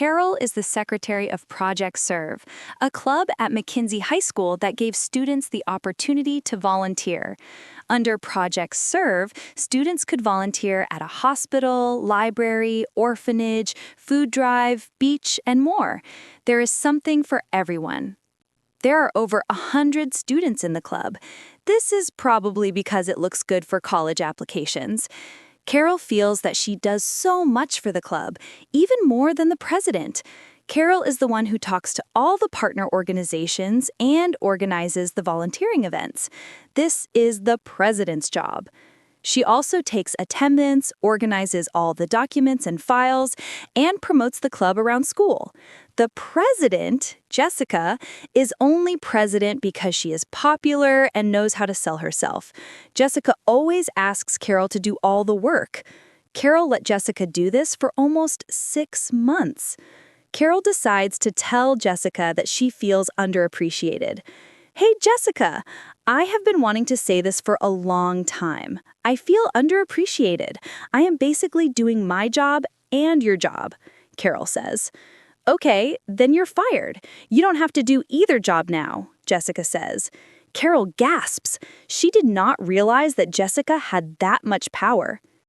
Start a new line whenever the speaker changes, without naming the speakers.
Carol is the secretary of Project Serve, a club at McKinsey High School that gave students the opportunity to volunteer. Under Project Serve, students could volunteer at a hospital, library, orphanage, food drive, beach, and more. There is something for everyone. There are over 100 students in the club. This is probably because it looks good for college applications. Carol feels that she does so much for the club, even more than the president. Carol is the one who talks to all the partner organizations and organizes the volunteering events. This is the president's job. She also takes attendance, organizes all the documents and files, and promotes the club around school. The president, Jessica, is only president because she is popular and knows how to sell herself. Jessica always asks Carol to do all the work. Carol let Jessica do this for almost 6 months. Carol decides to tell Jessica that she feels underappreciated. "Hey, Jessica, I have been wanting to say this for a long time. I feel underappreciated. I am basically doing my job and your job," Carol says. "Okay, then you're fired. You don't have to do either job now," Jessica says. Carol gasps. She did not realize that Jessica had that much power.